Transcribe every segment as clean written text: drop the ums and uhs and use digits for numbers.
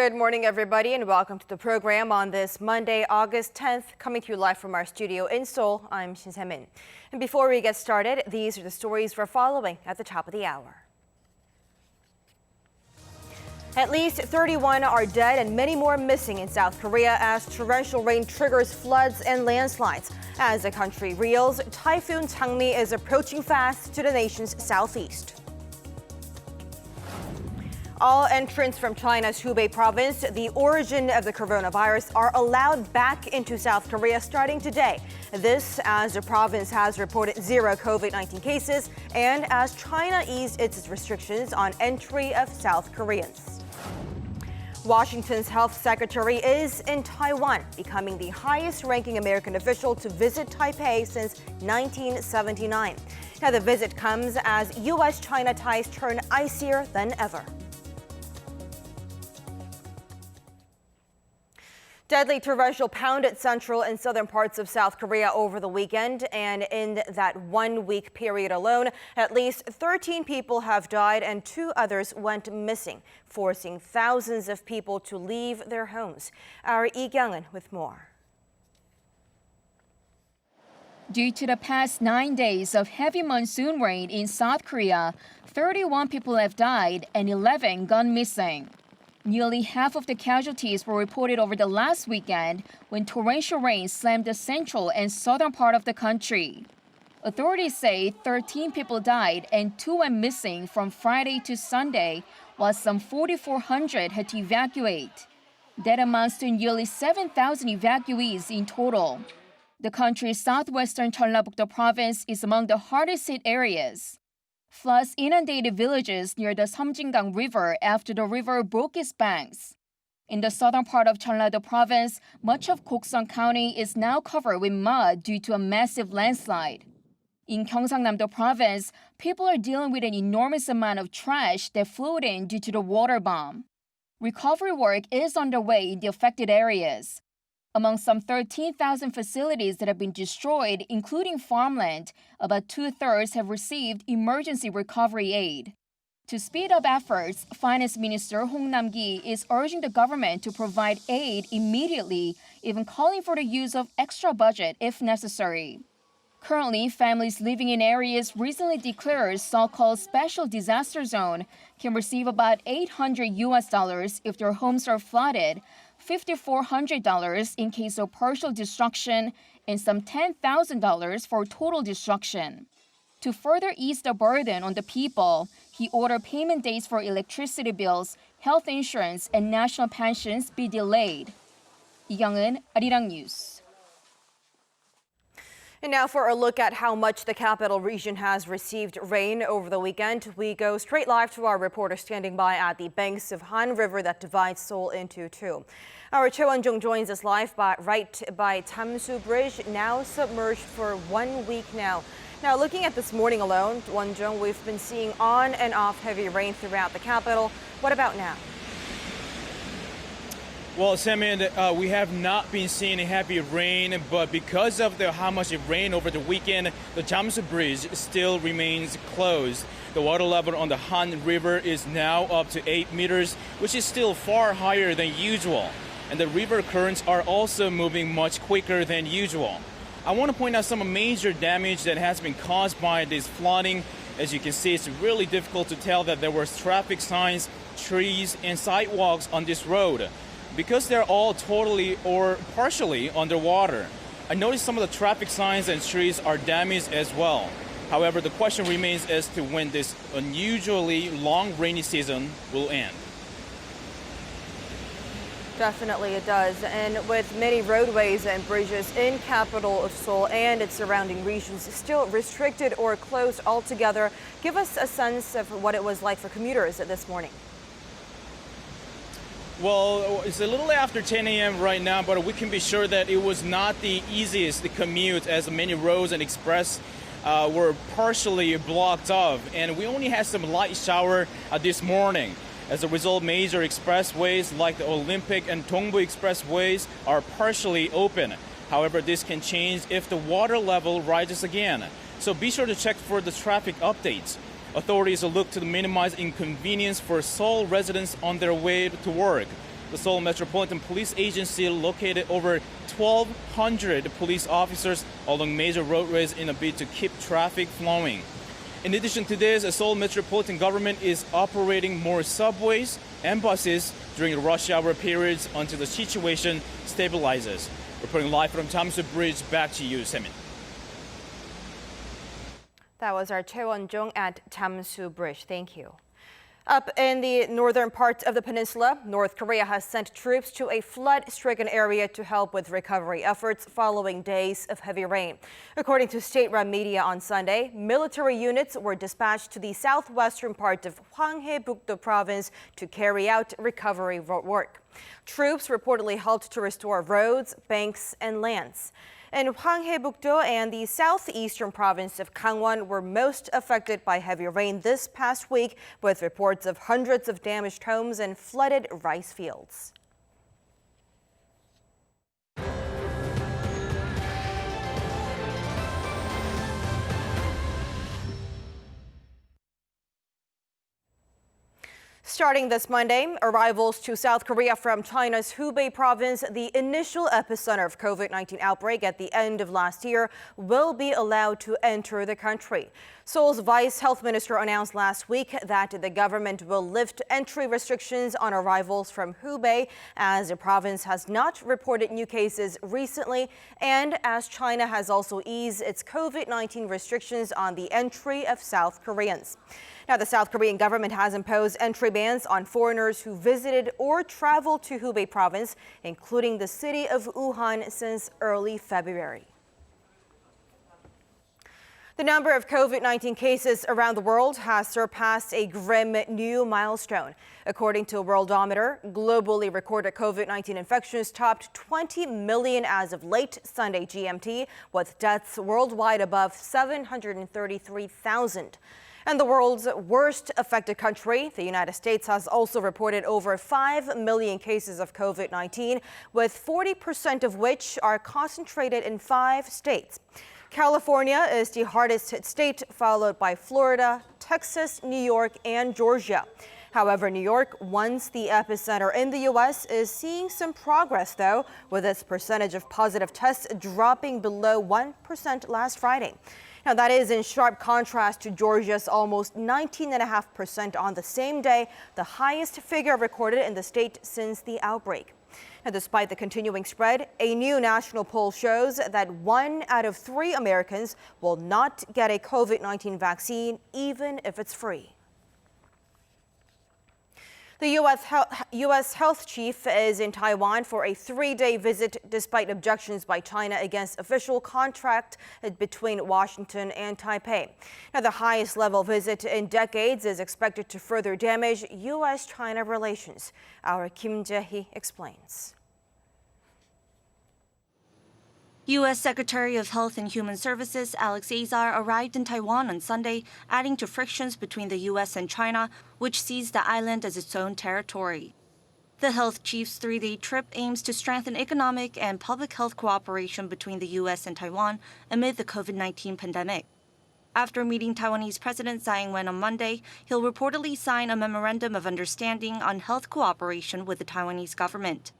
Good morning, everybody, and welcome to the program on this Monday, August 10th, coming to you live from our studio in Seoul. I'm Shin Se-min. And before we get started, these are the stories we're following at the top of the hour. At least 31 are dead and many more missing in South Korea as torrential rain triggers floods and landslides. As the country reels, Typhoon Changmi is approaching fast to the nation's southeast. All entrants from China's Hubei province, the origin of the coronavirus, are allowed back into South Korea starting today. This as the province has reported 0 COVID-19 cases and as China eased its restrictions on entry of South Koreans. Washington's health secretary is in Taiwan, becoming the highest-ranking American official to visit Taipei since 1979. Now, the visit comes as U.S.-China ties turn icier than ever. Deadly torrential pounded central and southern parts of South Korea over the weekend, and in that 1 week period alone, at least 13 people have died and 2 others went missing, forcing thousands of people to leave their homes. Our Lee Kyung-in with more. Due to the past 9 days of heavy monsoon rain in South Korea, 31 people have died and 11 gone missing. Nearly half of the casualties were reported over the last weekend when torrential rain slammed the central and southern part of the country. Authorities say 13 people died and 2 went missing from Friday to Sunday, while some 4,400 had to evacuate. That amounts to nearly 7,000 evacuees in total. The country's southwestern Jeollabuk-do province is among the hardest hit areas. Floods inundated villages near the Seomjingang River after the river broke its banks. In the southern part of Jeollado province, much of Gokseong County is now covered with mud due to a massive landslide. In Gyeongsangnam-do province, people are dealing with an enormous amount of trash that flowed in due to the water bomb. Recovery work is underway in the affected areas. Among some 13,000 facilities that have been destroyed, including farmland, about 2/3 have received emergency recovery aid. To speed up efforts, Finance Minister Hong Nam-gi is urging the government to provide aid immediately, even calling for the use of extra budget if necessary. Currently, families living in areas recently declared so-called special disaster zone can receive about $800 if their homes are flooded, $5,400 in case of partial destruction, and some $10,000 for total destruction. To further ease the burden on the people, he ordered payment dates for electricity bills, health insurance, and national pensions be delayed. Lee Kyung-in, Arirang News. And now for a look at how much the capital region has received rain over the weekend, we go straight live to our reporter standing by at the banks of Han River that divides Seoul into 2. Our Choi Won-jung joins us live right by Jamsu Bridge, now submerged for 1 week now. Now, looking at this morning alone, Won-jung, we've been seeing on and off heavy rain throughout the capital. What about now? Well, Sam-in, we have not been seeing heavy rain, but because of how much it rained over the weekend, the Jamsu Bridge still remains closed. The water level on the Han River is now up to 8 meters, which is still far higher than usual. And the river currents are also moving much quicker than usual. I want to point out some major damage that has been caused by this flooding. As you can see, it's really difficult to tell that there were traffic signs, trees, and sidewalks on this road, because they're all totally or partially underwater. I noticed some of the traffic signs and trees are damaged as well. However, the question remains as to when this unusually long rainy season will end. Definitely it does. And with many roadways and bridges in capital of Seoul and its surrounding regions still restricted or closed altogether, give us a sense of what it was like for commuters this morning. Well, it's a little after 10 a.m. right now, but we can be sure that it was not the easiest commute, as many roads and express were partially blocked off, and we only had some light shower this morning. As a result, major expressways like the Olympic and Dongbu expressways are partially open. However, this can change if the water level rises again. So be sure to check for the traffic updates. Authorities will look to minimize inconvenience for Seoul residents on their way to work. The Seoul Metropolitan Police Agency located over 1,200 police officers along major roadways in a bid to keep traffic flowing. In addition to this, the Seoul Metropolitan Government is operating more subways and buses during the rush hour periods until the situation stabilizes. Reporting live from Jamsu Bridge, back to you, Semin. That was our Choi Won-jung at Jamsu Bridge. Thank you. Up in the northern parts of the peninsula, North Korea has sent troops to a flood-stricken area to help with recovery efforts following days of heavy rain. According to state-run media on Sunday, military units were dispatched to the southwestern part of Hwanghae-bukdo province to carry out recovery work. Troops reportedly helped to restore roads, banks, and lands. And Hwanghae-bukdo and the southeastern province of Gangwon were most affected by heavy rain this past week, with reports of hundreds of damaged homes and flooded rice fields. Starting this Monday, arrivals to South Korea from China's Hubei province, the initial epicenter of COVID-19 outbreak at the end of last year, will be allowed to enter the country. Seoul's vice health minister announced last week that the government will lift entry restrictions on arrivals from Hubei, as the province has not reported new cases recently, and as China has also eased its COVID-19 restrictions on the entry of South Koreans. Now, the South Korean government has imposed entry bans on foreigners who visited or traveled to Hubei province, including the city of Wuhan, since early February. The number of COVID-19 cases around the world has surpassed a grim new milestone. According to Worldometer, globally recorded COVID-19 infections topped 20 million as of late Sunday GMT, with deaths worldwide above 733,000. And the world's worst affected country, the United States, has also reported over 5 million cases of COVID-19, with 40% of which are concentrated in 5 states. California is the hardest hit state, followed by Florida, Texas, New York, and Georgia. However, New York, once the epicenter in the U.S., is seeing some progress, though, with its percentage of positive tests dropping below 1% last Friday. Now, that is in sharp contrast to Georgia's almost 19.5% on the same day, the highest figure recorded in the state since the outbreak. Now, despite the continuing spread, a new national poll shows that 1 out of 3 Americans will not get a COVID-19 vaccine, even if it's free. The U.S. health chief is in Taiwan for a 3-day visit, despite objections by China against official contact between Washington and Taipei. Now, the highest level visit in decades is expected to further damage U.S.-China relations. Our Kim Jae-hee explains. U.S. Secretary of Health and Human Services Alex Azar arrived in Taiwan on Sunday, adding to frictions between the U.S. and China, which sees the island as its own territory. The health chief's 3-day trip aims to strengthen economic and public health cooperation between the U.S. and Taiwan amid the COVID-19 pandemic. After meeting Taiwanese President Tsai Ing-wen on Monday, he'll reportedly sign a memorandum of understanding on health cooperation with the Taiwanese government.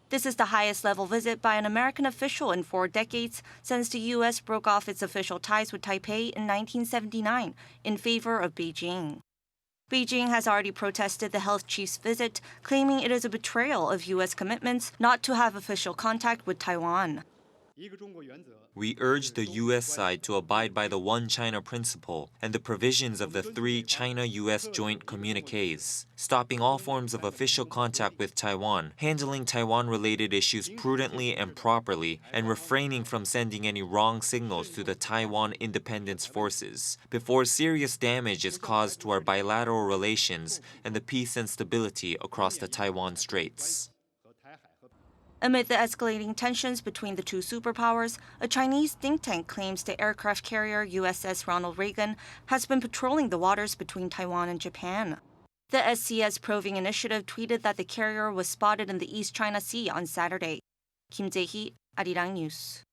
This is the highest level visit by an American official in 4 decades since the U.S. broke off its official ties with Taipei in 1979 in favor of Beijing. Beijing has already protested the health chief's visit, claiming it is a betrayal of U.S. commitments not to have official contact with Taiwan. We urge the U.S. side to abide by the One China principle and the provisions of the 3 China-U.S. joint communiques, stopping all forms of official contact with Taiwan, handling Taiwan-related issues prudently and properly, and refraining from sending any wrong signals to the Taiwan independence forces before serious damage is caused to our bilateral relations and the peace and stability across the Taiwan Straits. Amid the escalating tensions between the 2 superpowers, a Chinese think tank claims the aircraft carrier USS Ronald Reagan has been patrolling the waters between Taiwan and Japan. The SCS Probing Initiative tweeted that the carrier was spotted in the East China Sea on Saturday. Kim Jae-hee, Arirang News.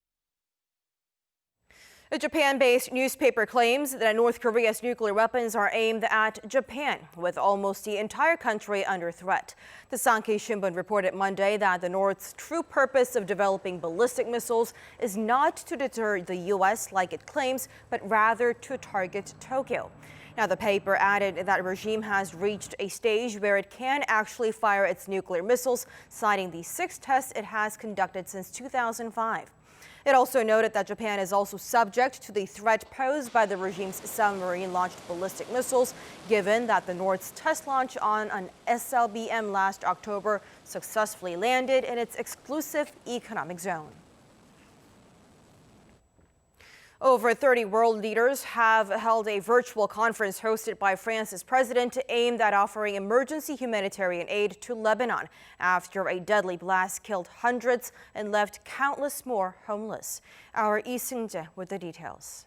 A Japan-based newspaper claims that North Korea's nuclear weapons are aimed at Japan, with almost the entire country under threat. The Sankei Shimbun reported Monday that the North's true purpose of developing ballistic missiles is not to deter the U.S. like it claims, but rather to target Tokyo. Now, the paper added that the regime has reached a stage where it can actually fire its nuclear missiles, citing the 6 tests it has conducted since 2005. It also noted that Japan is also subject to the threat posed by the regime's submarine-launched ballistic missiles, given that the North's test launch on an SLBM last October successfully landed in its exclusive economic zone. Over 30 world leaders have held a virtual conference hosted by France's president aimed at offering emergency humanitarian aid to Lebanon after a deadly blast killed hundreds and left countless more homeless. Our Lee Seung-jae with the details.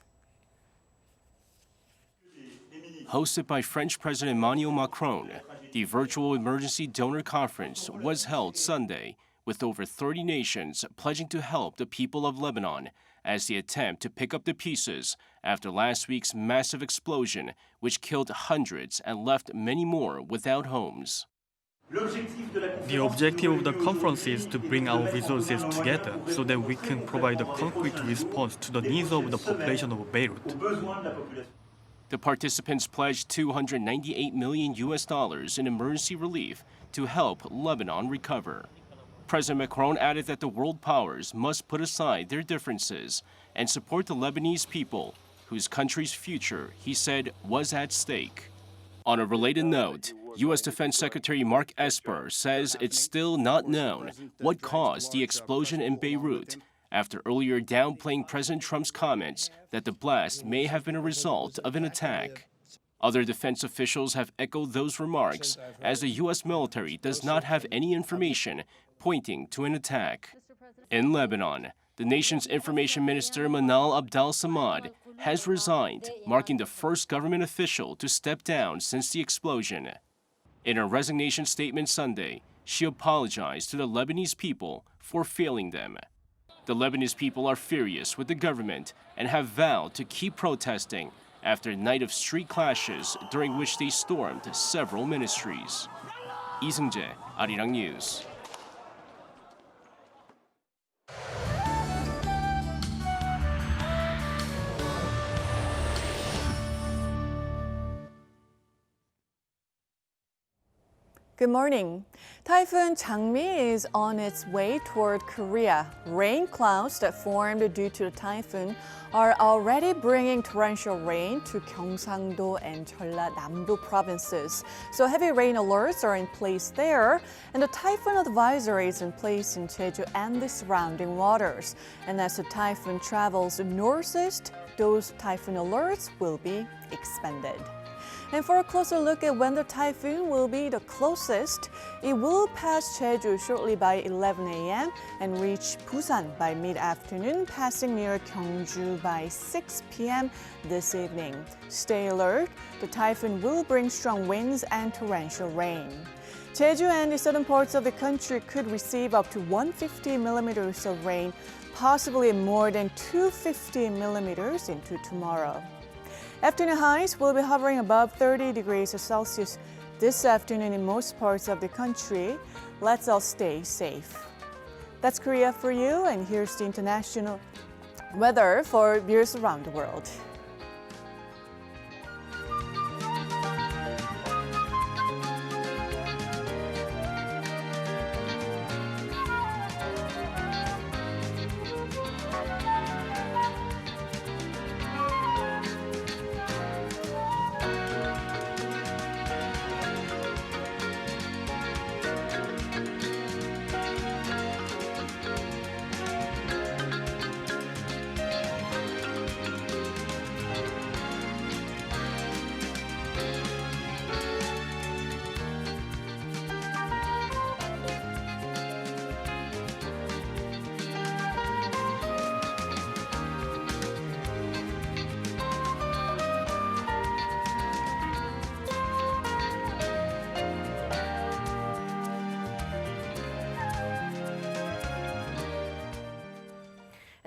Hosted by French President Emmanuel Macron, the virtual emergency donor conference was held Sunday, with over 30 nations pledging to help the people of Lebanon as they attempt to pick up the pieces after last week's massive explosion, which killed hundreds and left many more without homes. The objective of the conference is to bring our resources together so that we can provide a concrete response to the needs of the population of Beirut. The participants pledged $298 million in emergency relief to help Lebanon recover. President Macron added that the world powers must put aside their differences and support the Lebanese people, whose country's future, he said, was at stake. On a related note, U.S. Defense Secretary Mark Esper says it's still not known what caused the explosion in Beirut, after earlier downplaying President Trump's comments that the blast may have been a result of an attack. Other defense officials have echoed those remarks, as the U.S. military does not have any information pointing to an attack. In Lebanon, the nation's information minister Manal Abdel Samad has resigned, marking the first government official to step down since the explosion. In a resignation statement Sunday, she apologized to the Lebanese people for failing them. The Lebanese people are furious with the government and have vowed to keep protesting after a night of street clashes during which they stormed several ministries. Lee Seung-jae, Arirang News. Good morning. Typhoon Changmi is on its way toward Korea. Rain clouds that formed due to the typhoon are already bringing torrential rain to Gyeongsang-do and Jeolla-Namdo provinces. So heavy rain alerts are in place there, and the typhoon advisory is in place in Jeju and the surrounding waters. And as the typhoon travels northeast, those typhoon alerts will be expanded. And for a closer look at when the typhoon will be the closest, it will pass Jeju shortly by 11 a.m. and reach Busan by mid-afternoon, passing near Gyeongju by 6 p.m. this evening. Stay alert. The typhoon will bring strong winds and torrential rain. Jeju and the southern parts of the country could receive up to 150 millimeters of rain, possibly more than 250 millimeters into tomorrow. Afternoon highs will be hovering above 30 degrees Celsius this afternoon in most parts of the country. Let's all stay safe. That's Korea for you, and here's the international weather for viewers around the world.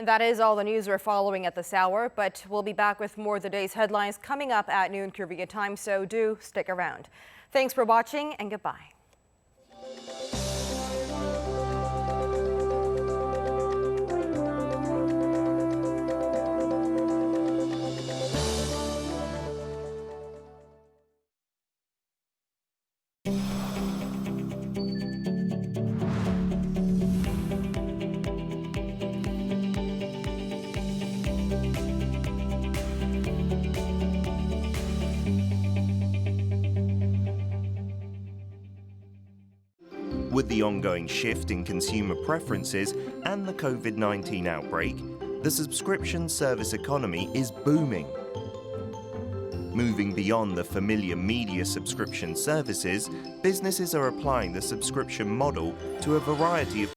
That is all the news we're following at this hour, but we'll be back with more of the day's headlines coming up at noon Korea time, so do stick around. Thanks for watching and goodbye. With the ongoing shift in consumer preferences and the COVID-19 outbreak, the subscription service economy is booming. Moving beyond the familiar media subscription services, businesses are applying the subscription model to a variety of